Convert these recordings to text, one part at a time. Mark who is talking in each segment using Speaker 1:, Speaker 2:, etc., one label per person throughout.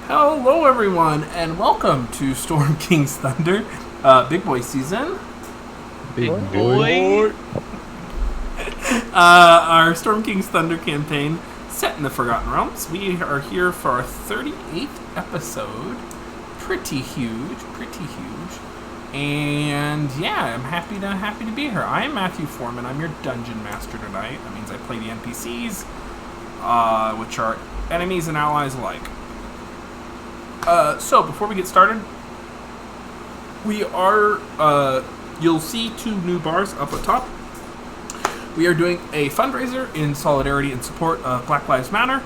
Speaker 1: Hello, everyone, and welcome to Storm King's Thunder, Big Boy season.
Speaker 2: Big boy.
Speaker 1: Our Storm King's Thunder campaign set in the Forgotten Realms. We are here for our 38th episode. Pretty huge. And yeah, I'm happy to be here. I am Matthew Foreman. I'm your dungeon master tonight. That means I play the NPCs, which are enemies and allies alike. So before we get started, we are, you'll see two new bars up at top. We are doing a fundraiser in solidarity and support of Black Lives Matter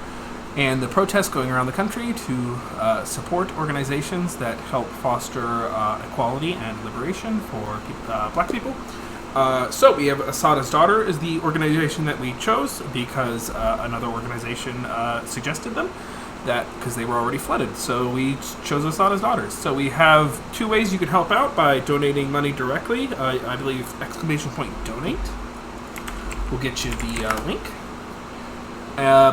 Speaker 1: and the protests going around the country to support organizations that help foster equality and liberation for black people. So we have Asada's Daughter is the organization that we chose because another organization suggested them. That because they were already flooded, so we chose Asada's Daughters. So we have two ways you can help out by donating money directly. I believe !donate will get you the link.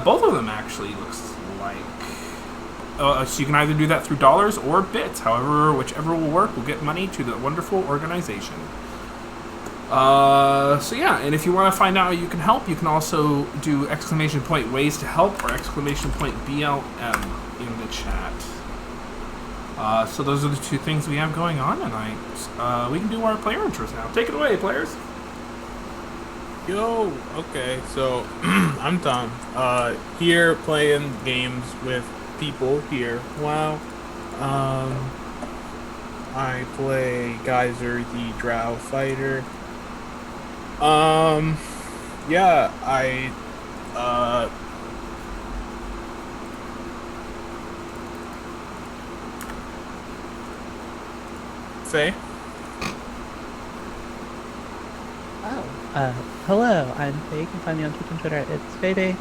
Speaker 1: Both of them actually looks like. So you can either do that through dollars or bits. However, whichever will work will get money to the wonderful organization. So yeah, and if you want to find out how you can help, you can also do !ways to help or !BLM in the chat. So those are the two things we have going on tonight. We can do our player intros now. Take it away, players.
Speaker 2: Yo, okay, so I'm Tom. Here playing games with people here. Wow. I play Geyser, the Drow fighter. Yeah, Faye?
Speaker 3: Hello, I'm Faye. You can find me on Twitch and Twitter at It's Faye,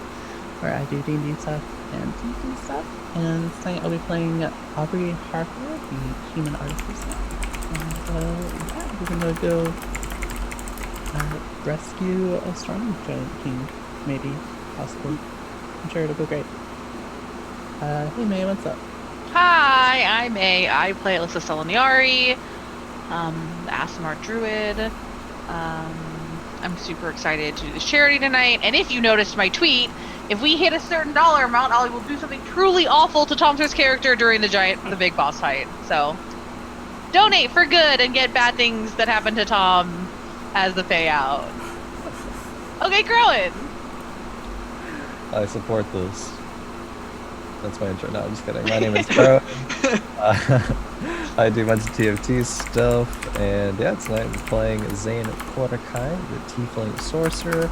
Speaker 3: where I do D&D stuff and D&D stuff. And tonight I'll be playing Aubrey Harper, the human artificer. And, yeah, we're gonna go rescue a storm giant king, maybe, possibly. I'm sure it'll go great. Hey May, what's up?
Speaker 4: Hi, I'm May. I play Alyssa Soloniari, the Asimar Druid. I'm super excited to do this charity tonight, and if you noticed my tweet, if we hit a certain dollar amount, I will do something truly awful to Tom's character during the big boss fight. So, donate for good and get bad things that happen to Tom as the payout. Okay, Crowan.
Speaker 5: I support this. That's my intro. No, I'm just kidding. My name is Crowan. I do a bunch of TFT stuff, and yeah, tonight I'm playing Zane Kordakai, the Tiefling Sorcerer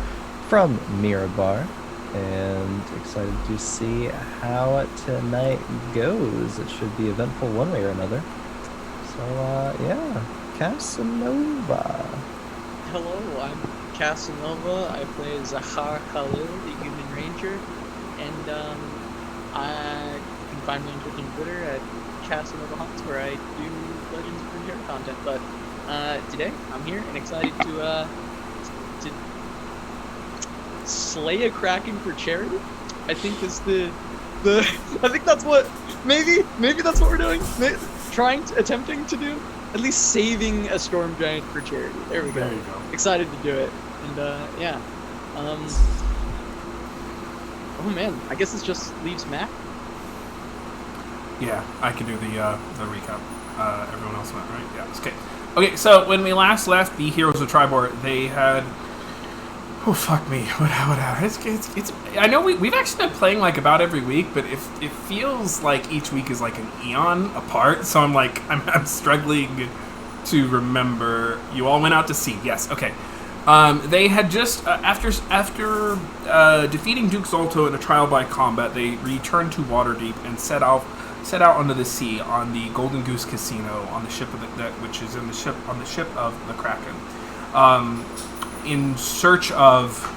Speaker 5: from Mirabar, and excited to see how tonight goes. It should be eventful one way or another. So, yeah, Casanova.
Speaker 6: Hello, I'm Casanova. I play Zahar Khalil, the Human Ranger, and I can find me on Twitch and Twitter at Casanova Hunts, where I do Legends of Runeterra content. But today I'm here and excited to slay a Kraken for charity. I think is the I think that's what maybe that's what we're doing. Attempting to do. At least saving a storm giant for charity. There we go.
Speaker 1: There you go.
Speaker 6: Excited to do it. And yeah. Oh man, I guess this just leaves Mac.
Speaker 1: Yeah, I can do the recap. Everyone else went, right? Yeah, okay. Okay, so when we last left the Heroes of Triboar, they had... Oh, fuck me. What happened? It's I know we've actually been playing, like, about every week, but it feels like each week is, like, an eon apart, so I'm struggling to remember. You all went out to sea. Yes, okay. They had just, after defeating Duke Zolto in a trial by combat, they returned to Waterdeep and set out onto the sea on the Golden Goose Casino on the ship which is on the ship of the Kraken, in search of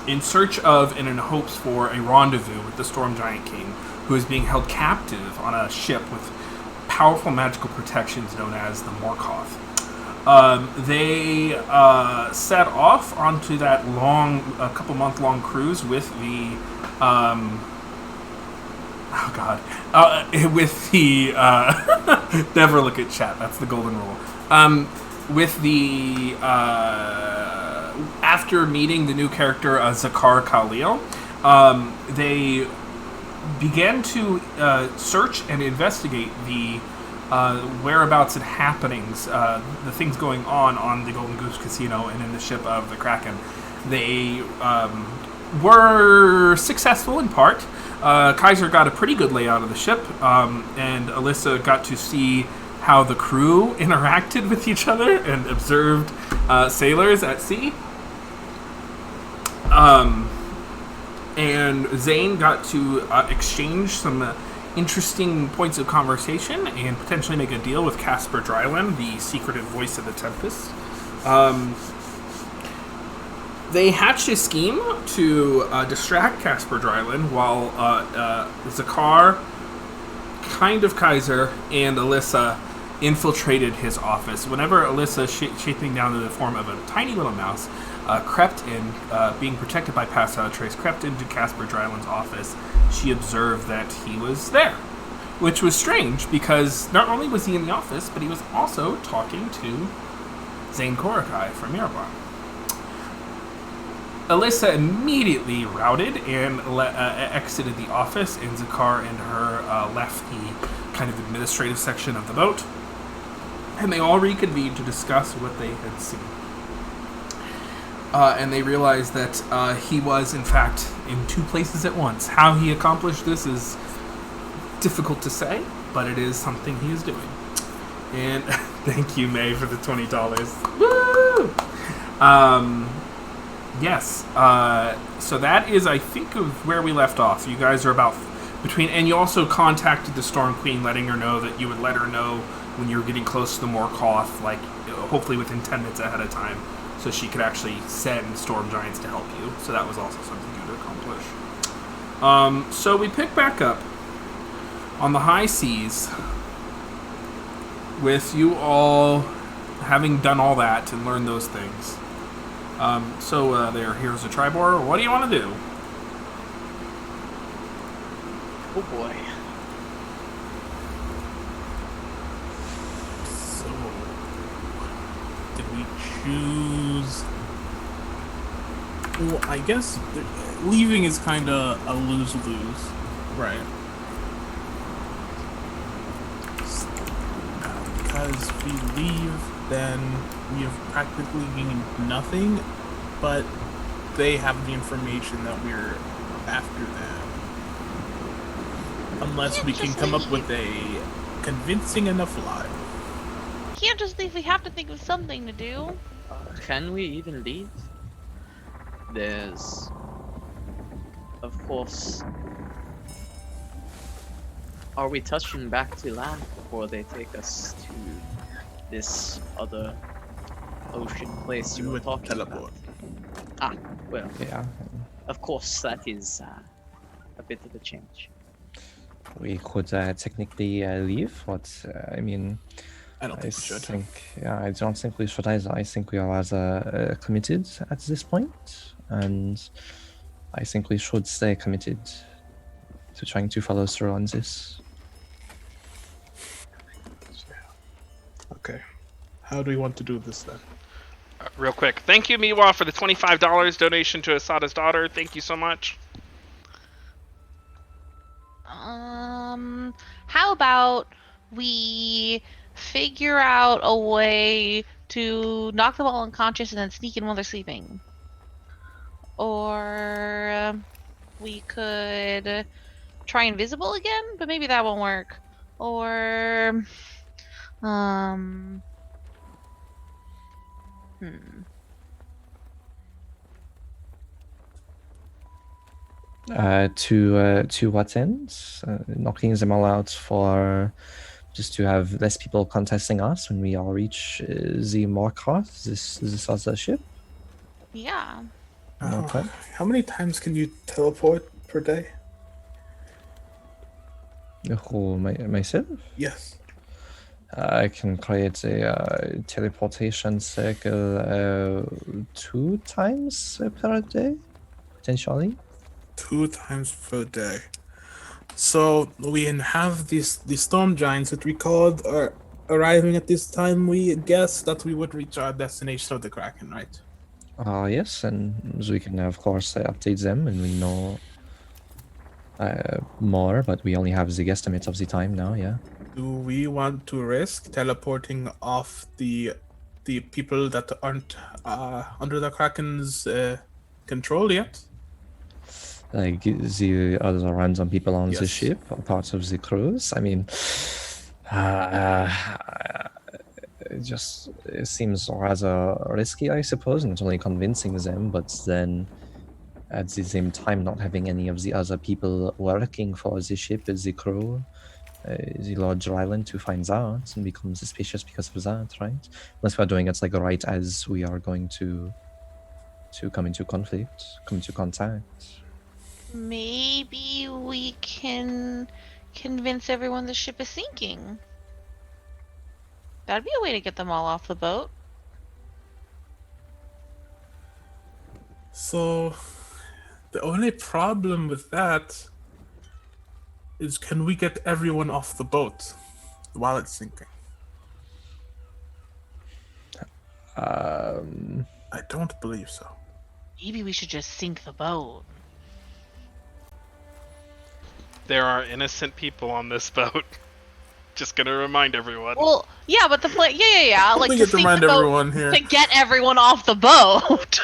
Speaker 1: and in hopes for a rendezvous with the Storm Giant King, who is being held captive on a ship with powerful magical protections known as the Morkoth. They set off onto that a couple month long cruise with the Oh God. With the never look at chat. That's the golden rule. With the after meeting the new character Zakar Khalil, they began to search and investigate the whereabouts and happenings, the things going on the Golden Goose Casino and in the ship of the Kraken. They were successful in part. Kaiser got a pretty good layout of the ship, and Alyssa got to see how the crew interacted with each other and observed sailors at sea. And Zane got to exchange some interesting points of conversation and potentially make a deal with Casper Dryland, the secretive voice of the Tempest. They hatched a scheme to distract Casper Dryland while Zakar, kind of Kaiser, and Alyssa infiltrated his office. Whenever Alyssa, shaping down in the form of a tiny little mouse, crept in, being protected by Pascal Trace, crept into Casper Dryland's office, she observed that he was there. Which was strange, because not only was he in the office, but he was also talking to Zane Korakai from Mirabar. Alyssa immediately routed and exited the office, and Zakar and her left the kind of administrative section of the boat. And they all reconvened to discuss what they had seen. And they realized that he was, in fact, in two places at once. How he accomplished this is difficult to say, but it is something he is doing. And thank you, May, for the $20. Woo! Yes. So that is, I think, of where we left off. You guys are about between, and you also contacted the Storm Queen, letting her know that you would let her know when you were getting close to the Morkoth, like hopefully within 10 minutes ahead of time, so she could actually send Storm Giants to help you. So that was also something you would accomplish. So we pick back up on the high seas with you all having done all that and learned those things. So they're Heroes of Triboar. What do you want to do?
Speaker 6: Oh boy.
Speaker 2: So, did we choose? Well, I guess leaving is kind of a lose-lose, right? Because if we leave, then we have practically gained nothing, but they have the information that we're after them. Unless we can come up with a convincing enough lie.
Speaker 4: Can't just leave. We have to think of something to do.
Speaker 6: Can we even leave? There's, of course. Are we touching back to land before they take us to this other ocean place you were talking
Speaker 2: teleport.
Speaker 6: about? Well,
Speaker 5: Yeah.
Speaker 6: of course, that is a bit of a change.
Speaker 5: We could technically leave, but I mean,
Speaker 2: I don't think we should.
Speaker 5: I don't think we should either. I think we are rather committed at this point, and I think we should stay committed to trying to follow through on this.
Speaker 2: Okay. How do we want to do this then?
Speaker 7: Real quick, thank you, Miwa, for the $25 donation to Asada's daughter. Thank you so much.
Speaker 4: How about we figure out a way to knock them all unconscious and then sneak in while they're sleeping? Or we could try invisible again, but maybe that won't work. Or
Speaker 5: To what end? Knocking them all out for just to have less people contesting us when we all reach the Morkoth, this other ship.
Speaker 4: Yeah.
Speaker 5: Okay.
Speaker 2: How many times can you teleport per day?
Speaker 5: Who, myself?
Speaker 2: Yes.
Speaker 5: I can create a teleportation circle 2 times per day, potentially.
Speaker 2: 2 times per day. So we have the storm giants that we called are arriving at this time. We guessed that we would reach our destination of the Kraken, right?
Speaker 5: Yes, and so we can, of course, update them when we know more, but we only have the guesstimate of the time now, yeah.
Speaker 2: Do we want to risk teleporting off the people that aren't under the Kraken's control yet?
Speaker 5: Like the other random people on the
Speaker 2: Yes.
Speaker 5: ship or parts of the crews. I mean, it seems rather risky, I suppose, not only convincing them, but then at the same time not having any of the other people working for the ship as the crew, the larger island to find out and become suspicious because of that, right? Unless we're doing it like right as we are going to come into conflict, come into contact.
Speaker 4: Maybe we can convince everyone the ship is sinking. That'd be a way to get them all off the boat.
Speaker 2: So, the only problem with that is, can we get everyone off the boat while it's sinking? I don't believe so.
Speaker 4: Maybe we should just sink the boat.
Speaker 7: There are innocent people on this boat. Just gonna remind everyone.
Speaker 4: Well, yeah, but the plan, yeah. Like
Speaker 2: We
Speaker 4: to
Speaker 2: get to
Speaker 4: sink
Speaker 2: remind
Speaker 4: the boat
Speaker 2: everyone here.
Speaker 4: to get everyone off the boat.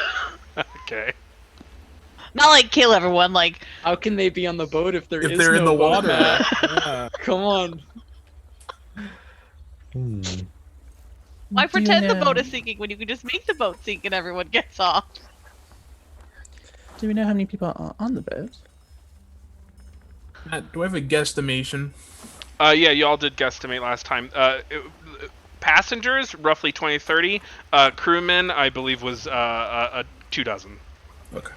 Speaker 7: Okay.
Speaker 4: Not like kill everyone. Like
Speaker 6: How can they be on the boat if
Speaker 2: If they're in
Speaker 6: no
Speaker 2: the
Speaker 6: boat,
Speaker 2: water.
Speaker 6: man?
Speaker 2: Yeah.
Speaker 6: Come on.
Speaker 4: why
Speaker 3: Do you
Speaker 4: pretend the
Speaker 3: know-
Speaker 4: boat is sinking when you can just make the boat sink and everyone gets off?
Speaker 3: Do we know how many people are on the boat?
Speaker 2: Matt, do I have a guesstimation?
Speaker 7: Yeah, you all did guesstimate last time. Passengers, roughly 20, 30. Crewmen, I believe, was 24.
Speaker 2: Okay.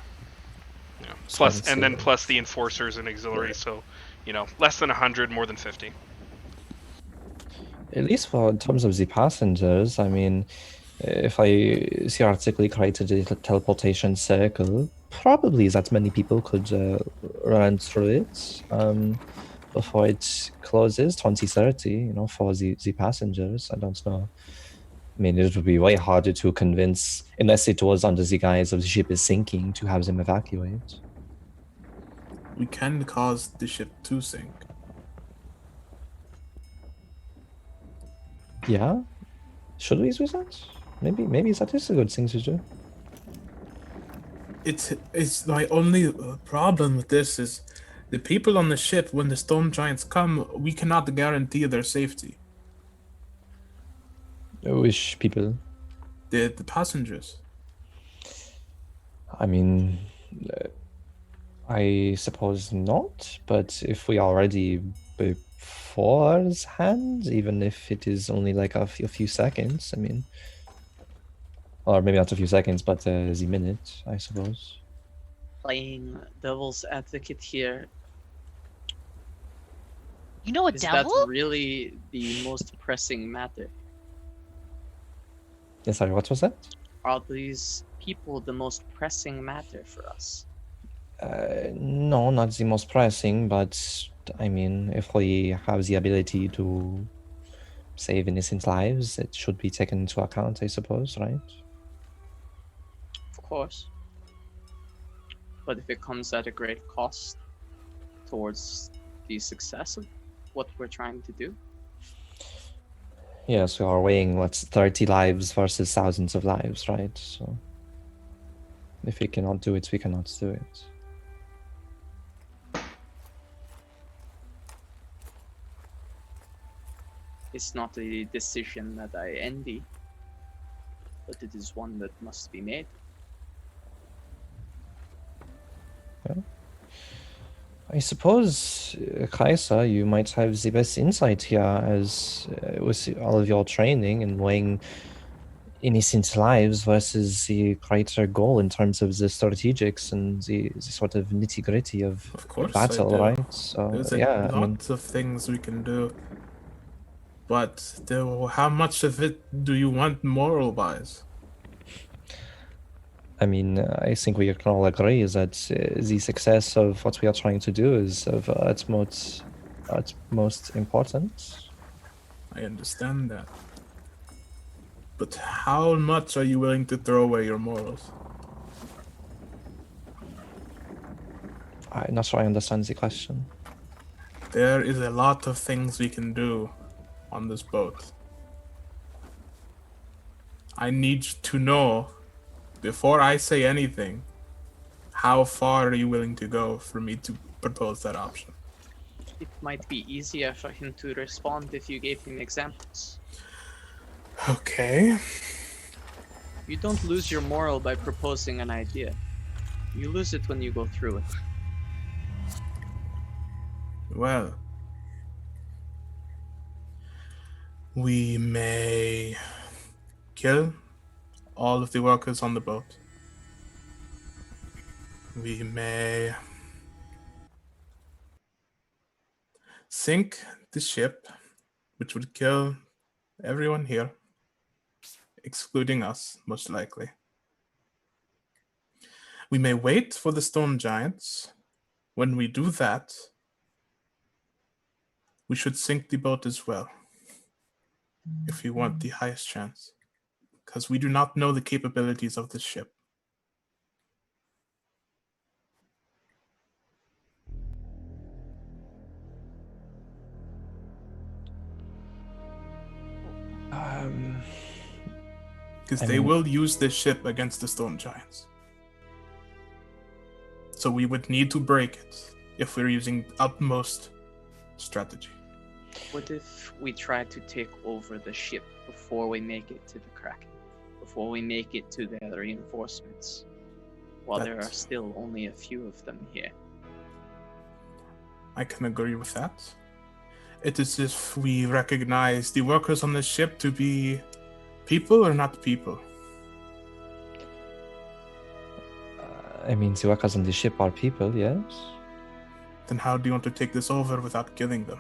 Speaker 7: Yeah. Plus,
Speaker 5: Sounds
Speaker 7: and then
Speaker 5: good.
Speaker 7: plus the enforcers and auxiliaries, so, less than 100, more than 50.
Speaker 5: At least for in terms of the passengers, I mean, if I theoretically created a teleportation circle, probably that many people could run through it before it closes, 20, 30, for the passengers. I don't know. I mean, it would be way harder to convince, unless it was under the guise of the ship is sinking, to have them evacuate.
Speaker 2: We can cause the ship to sink.
Speaker 5: Yeah? Should we do that? Maybe that is a good thing to do.
Speaker 2: It's my only problem with this is the people on the ship. When the storm giants come, we cannot guarantee their safety.
Speaker 5: Which people?
Speaker 2: The passengers.
Speaker 5: I mean, I suppose not, but if we are ready beforehand, even if it is only like a few seconds, I mean, or maybe not a few seconds, but the minute, I suppose.
Speaker 6: Playing devil's advocate here.
Speaker 4: You know a
Speaker 6: Is
Speaker 4: devil?
Speaker 6: that really the most pressing matter?
Speaker 5: Yes, sorry, what was that?
Speaker 6: Are these people the most pressing matter for us?
Speaker 5: No, not the most pressing, but I mean, if we have the ability to save innocent lives, it should be taken into account, I suppose, right?
Speaker 6: Of course. But if it comes at a great cost towards the success of what we're trying to do,
Speaker 5: Yes, we are weighing what's 30 lives versus thousands of lives, right? So if we cannot do it, we cannot do it.
Speaker 6: it's not a decision that I envy, but it is one that must be made.
Speaker 5: I suppose, Kaisa, you might have the best insight here as with all of your training and weighing innocent lives versus the greater goal in terms of the strategics and the sort of nitty gritty of
Speaker 2: course,
Speaker 5: battle,
Speaker 2: I do.
Speaker 5: right? So
Speaker 2: There's
Speaker 5: yeah, I mean,
Speaker 2: lots of things we can do. But how much of it do you want moral wise?
Speaker 5: I mean, I think we can all agree that the success of what we are trying to do is of utmost importance.
Speaker 2: I understand that. But how much are you willing to throw away your morals?
Speaker 5: I'm not sure I understand the question.
Speaker 2: There is a lot of things we can do on this boat. I need to know, before I say anything, how far are you willing to go for me to propose that option?
Speaker 6: It might be easier for him to respond if you gave him examples.
Speaker 2: Okay.
Speaker 6: You don't lose your moral by proposing an idea. You lose it when you go through it.
Speaker 2: Well, we may kill all of the workers on the boat. We may sink the ship, which would kill everyone here, excluding us, most likely. We may wait for the storm giants. When we do that, we should sink the boat as well, if we want the highest chance, because we do not know the capabilities of this ship. Because
Speaker 5: I
Speaker 2: they
Speaker 5: mean-
Speaker 2: will use this ship against the storm giants. So we would need to break it if we're using utmost strategy.
Speaker 6: What if we try to take over the ship before we make it to the Kraken? Before we make it to the reinforcements? While there are still only a few of them here.
Speaker 2: I can agree with that. It is if we recognize the workers on the ship to be people or not people.
Speaker 5: I mean, the workers on the ship are people, yes?
Speaker 2: Then how do you want to take this over without killing them?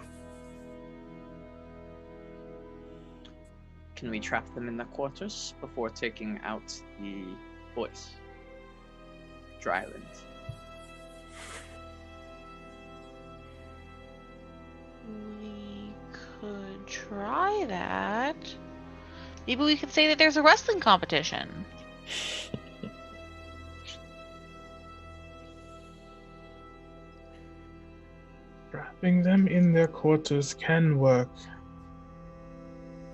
Speaker 6: Can we trap them in the quarters before taking out the boys? Dryland.
Speaker 4: We could try that. Maybe we could say that there's a wrestling competition.
Speaker 2: Trapping them in their quarters can work.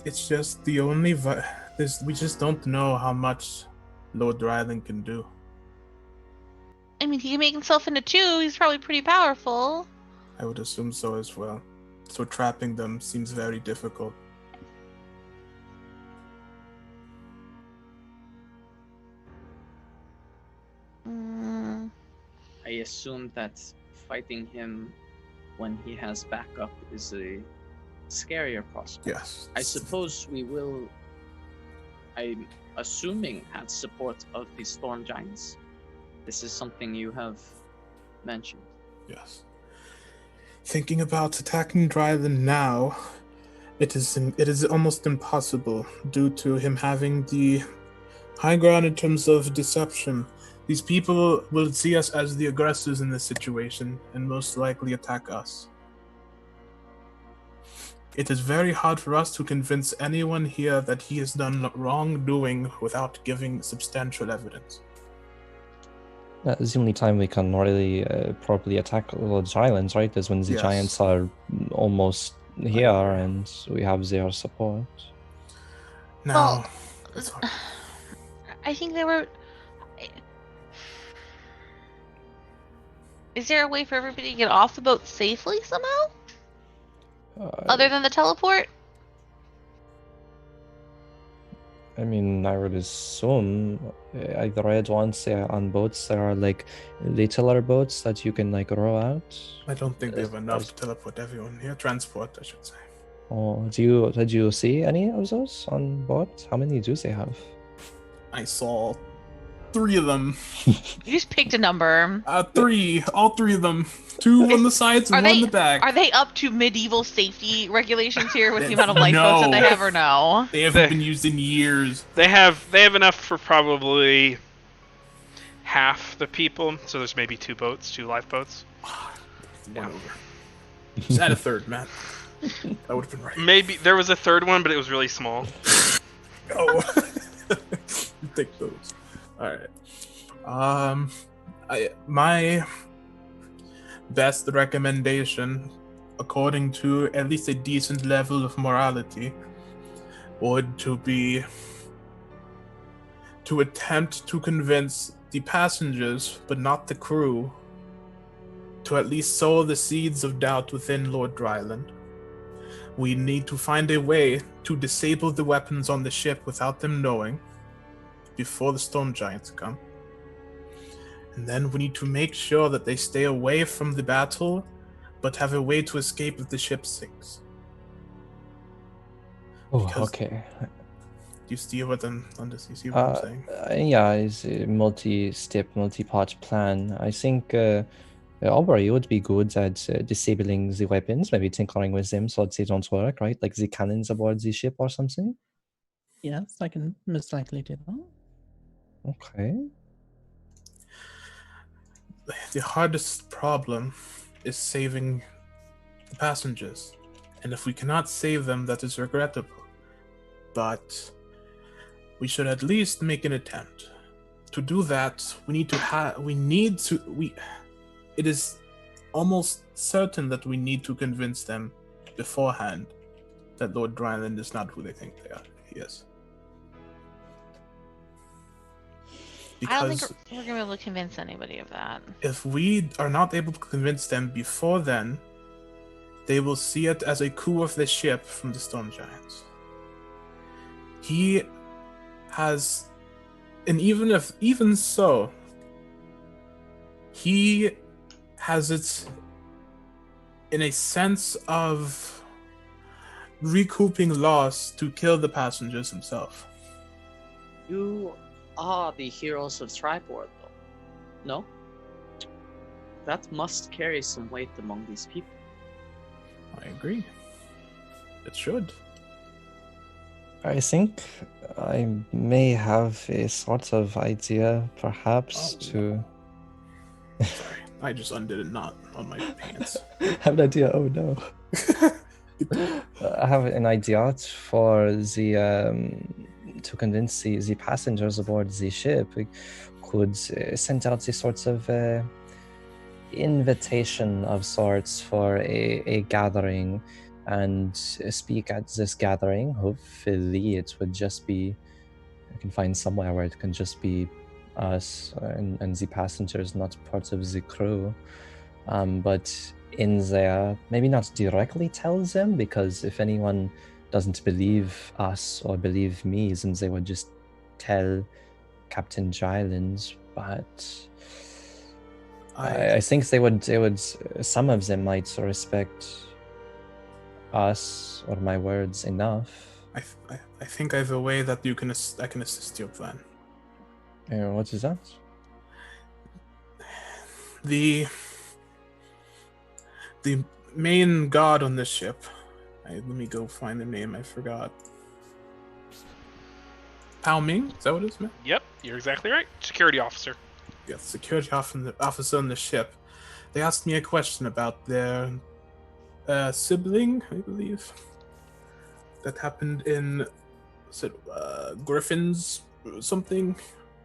Speaker 2: It's just the only we just don't know how much Lord Dryland can do.
Speaker 4: I mean, he can make himself into two. He's probably pretty powerful.
Speaker 2: I would assume so as well. So trapping them seems very difficult.
Speaker 4: Mm,
Speaker 6: I assume that fighting him when he has backup is a scarier prospect.
Speaker 2: Yes.
Speaker 6: I suppose we will, I'm assuming, have support of the Storm Giants. This is something you have mentioned.
Speaker 2: Yes. Thinking about attacking Dryland now, it is almost impossible due to him having the high ground in terms of deception. These people will see us as the aggressors in this situation and most likely attack us. It is very hard for us to convince anyone here that he has done wrongdoing without giving substantial evidence.
Speaker 5: The only time we can really properly attack the giants, right, is when the
Speaker 2: Yes.
Speaker 5: giants are almost here and we have their support.
Speaker 2: Now,
Speaker 4: well, I think there were. Is there a way for everybody to get off the boat safely somehow? Other than the teleport?
Speaker 5: I mean, I would assume I read once on boats there are like littler boats that you can like row out.
Speaker 2: I don't think they have enough to teleport everyone here. Transport, I should say.
Speaker 5: Oh, did you see any of those on board? How many do they have?
Speaker 2: I saw 3 of them.
Speaker 4: You just picked a number.
Speaker 2: 3, all 3 of them. 2 on the sides and 1 on the back.
Speaker 4: Are they up to medieval safety regulations here with the amount of lifeboats that they have, or no?
Speaker 2: They haven't been used in years.
Speaker 7: They have enough for probably half the people, so there's maybe 2 boats, 2 lifeboats.
Speaker 2: One over. Just add a third, Matt. That would have been right.
Speaker 7: Maybe there was a third one, but it was really small.
Speaker 2: Oh, you take those. All right. My best recommendation, according to at least a decent level of morality, would to be to attempt to convince the passengers, but not the crew, to at least sow the seeds of doubt within Lord Dryland. We need to find a way to disable the weapons on the ship without them knowing, before the storm giants come. And then we need to make sure that they stay away from the battle, but have a way to escape if the ship sinks.
Speaker 5: Oh,
Speaker 2: Because-
Speaker 5: okay.
Speaker 2: Do you see what I'm saying?
Speaker 5: Yeah, it's a multi-step, multi-part plan. I think Aubrey would be good at disabling the weapons, maybe tinkering with them so that they don't work, right? Like the cannons aboard the ship or something.
Speaker 3: Yes, I can most likely do that.
Speaker 5: Okay.
Speaker 2: The hardest problem is saving the passengers. And if we cannot save them, that is regrettable. But we should at least make an attempt. To do that, it is almost certain that we need to convince them beforehand that Lord Dryland is not who they think he is.
Speaker 4: I don't think
Speaker 2: Because
Speaker 4: we're gonna be able to convince anybody of that.
Speaker 2: if we are not able to convince them before then, they will see it as a coup of the ship from the Storm Giants. He has, and even so, he has it in a sense of recouping loss to kill the passengers himself.
Speaker 6: You are the heroes of Triboar, though. No? That must carry some weight among these people.
Speaker 2: I agree. It should.
Speaker 5: I think I may have a sort of idea, perhaps,
Speaker 2: Sorry, I just undid a knot on my pants.
Speaker 5: have an idea. Oh no. I have an idea for the to convince the passengers aboard the ship. We could send out a sort of invitation of sorts for a gathering, and speak at this gathering. Hopefully, it would just be. I can find somewhere where it can just be us and the passengers, not part of the crew. But in there, maybe not directly tell them, because if anyone doesn't believe us or believe me, then they would just tell Captain Dryland. But I think they would. Some of them might respect us or my words enough.
Speaker 2: I think I have a way that I can assist your plan.
Speaker 5: What is that?
Speaker 2: The main god on this ship. Let me go find the name. I forgot. Pao Ming? Is that what it is, man?
Speaker 7: Yep, you're exactly right. Security officer.
Speaker 2: Yes, security officer on the ship. They asked me a question about their sibling, I believe. That happened in Griffin's something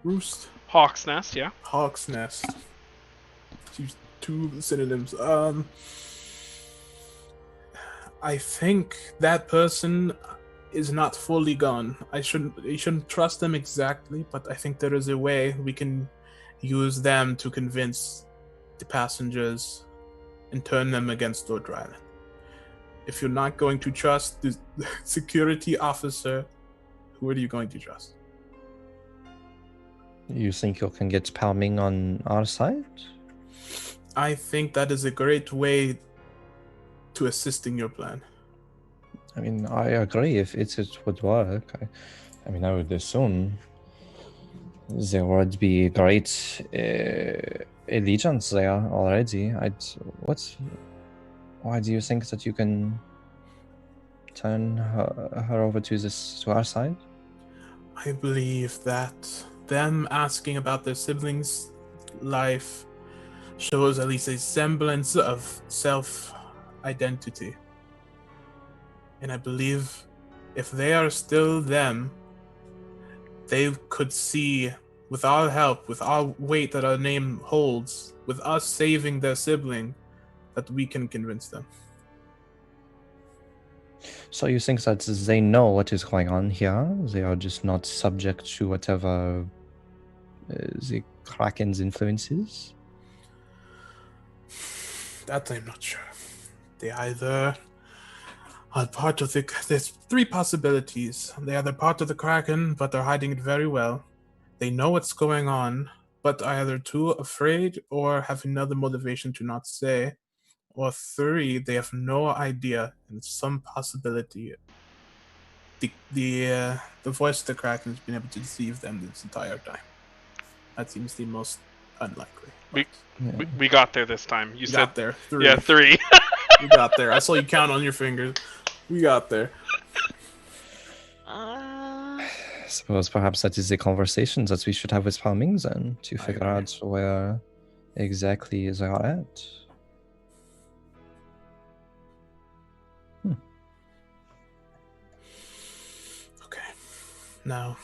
Speaker 2: roost.
Speaker 7: Hawk's Nest, yeah.
Speaker 2: Hawk's Nest. Two synonyms. I think that person is not fully gone. You shouldn't trust them exactly, but I think there is a way we can use them to convince the passengers and turn them against Lord Dryland. If you're not going to trust the security officer, who are you going to trust?
Speaker 5: You think you can get Pao Ming on our side?
Speaker 2: I think that is a great way to assist in your plan.
Speaker 5: I mean, I agree. If it would work, I mean, I would assume there would be great allegiance there already. Why do you think that you can turn her over to our side?
Speaker 2: I believe that them asking about their siblings life shows at least a semblance of self-identity. And I believe if they are still them, they could see, with our help, with our weight that our name holds, with us saving their sibling, that we can convince them.
Speaker 5: So you think that they know what is going on here? They are just not subject to whatever the Kraken's influences?
Speaker 2: That I'm not sure. They either are part of the... There's three possibilities. They are part of the Kraken, but they're hiding it very well. They know what's going on, but are either too afraid or have another motivation to not say. Or three, they have no idea, and some possibility the voice of the Kraken has been able to deceive them this entire time. That seems the most unlikely.
Speaker 7: We,
Speaker 2: but
Speaker 7: we got there this time. You
Speaker 2: we
Speaker 7: said
Speaker 2: got there. Three.
Speaker 7: Yeah, 3.
Speaker 2: We got there. I saw you count on your fingers. We got there.
Speaker 5: I suppose perhaps that is the conversation that we should have with Palming then, to figure out where exactly they are at.
Speaker 2: Okay. Now,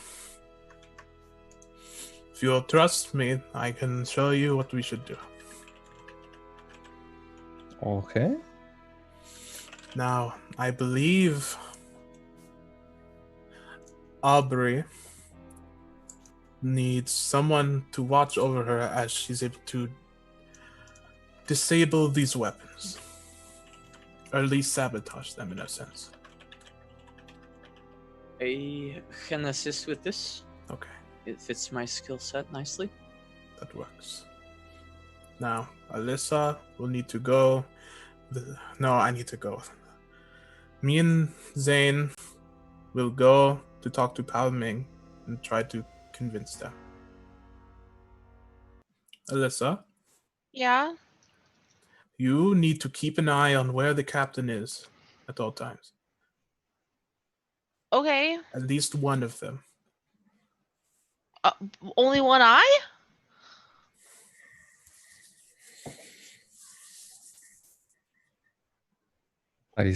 Speaker 2: if you'll trust me, I can show you what we should do.
Speaker 5: Okay.
Speaker 2: Now, I believe Aubrey needs someone to watch over her as she's able to disable these weapons. Or at least sabotage them in a sense.
Speaker 6: I can assist with this.
Speaker 2: Okay,
Speaker 6: It fits my skill set nicely.
Speaker 2: that works. Now, Alyssa will need to go. No, I need to go. Me and Zane will go to talk to Palming and try to convince them. Alyssa,
Speaker 4: Yeah.
Speaker 2: you need to keep an eye on where the captain is at all times.
Speaker 4: Okay.
Speaker 2: At least one of them.
Speaker 4: Only one eye?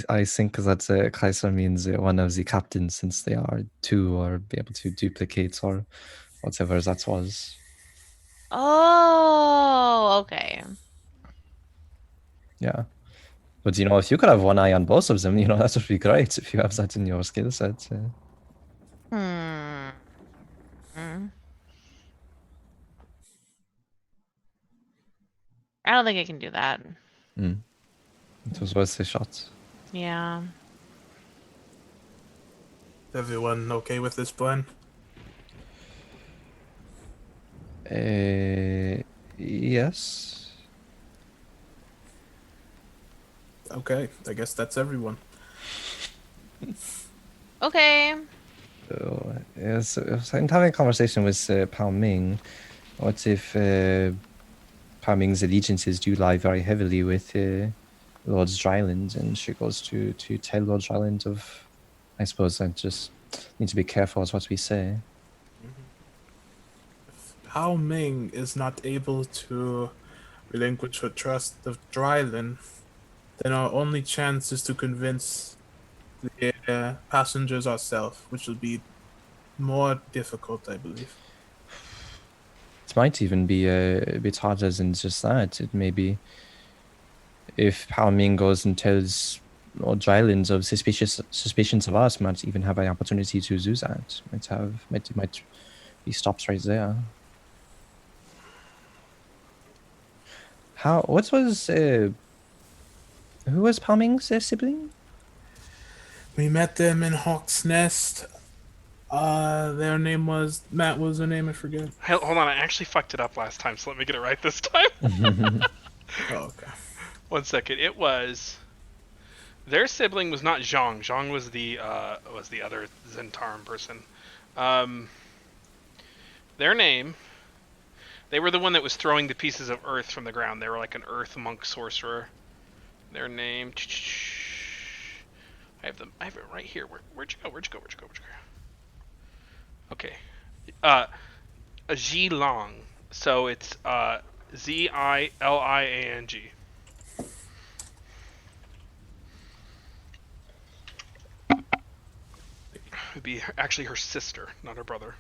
Speaker 5: I think that Kaiser means one of the captains, since they are two, or be able to duplicate or whatever that was.
Speaker 4: Oh, okay.
Speaker 5: Yeah. But if you could have one eye on both of them, that would be great if you have that in your skill set.
Speaker 4: Hmm. I don't think I can do that.
Speaker 5: It was worth a shot.
Speaker 4: Yeah.
Speaker 2: Is everyone okay with this plan?
Speaker 5: Yes.
Speaker 2: Okay, I guess that's everyone.
Speaker 4: Okay.
Speaker 5: So, yes, I'm having a conversation with Pao Ming. What if Pao Ming's allegiances do lie very heavily with Lord Dryland, and she goes to tell Lord Dryland of... I suppose I just need to be careful with what we say.
Speaker 2: If Pao Ming is not able to relinquish her trust of Dryland, then our only chance is to convince the passengers ourselves, which will be more difficult, I believe.
Speaker 5: It might even be a bit harder than just that. It may be if Pao Ming goes and tells Lord Dryland of suspicions of us, might even have an opportunity to do that. Might be stopped right there. What was who was Pao Ming's sibling?
Speaker 2: We met them in Hawk's Nest. Their name was... Matt, what was their name? I forget.
Speaker 7: Hold on, I actually fucked it up last time, so let me get it right this time.
Speaker 2: Oh, okay.
Speaker 7: 1 second. It was... Their sibling was not Zhang. Zhang was the other Zentarum person. Their name... They were the one that was throwing the pieces of earth from the ground. They were like an earth monk sorcerer. Their name... I have it right here. Where'd you go? Okay. Ji Long. So it's Ziliang. It'd be actually her sister, not her brother.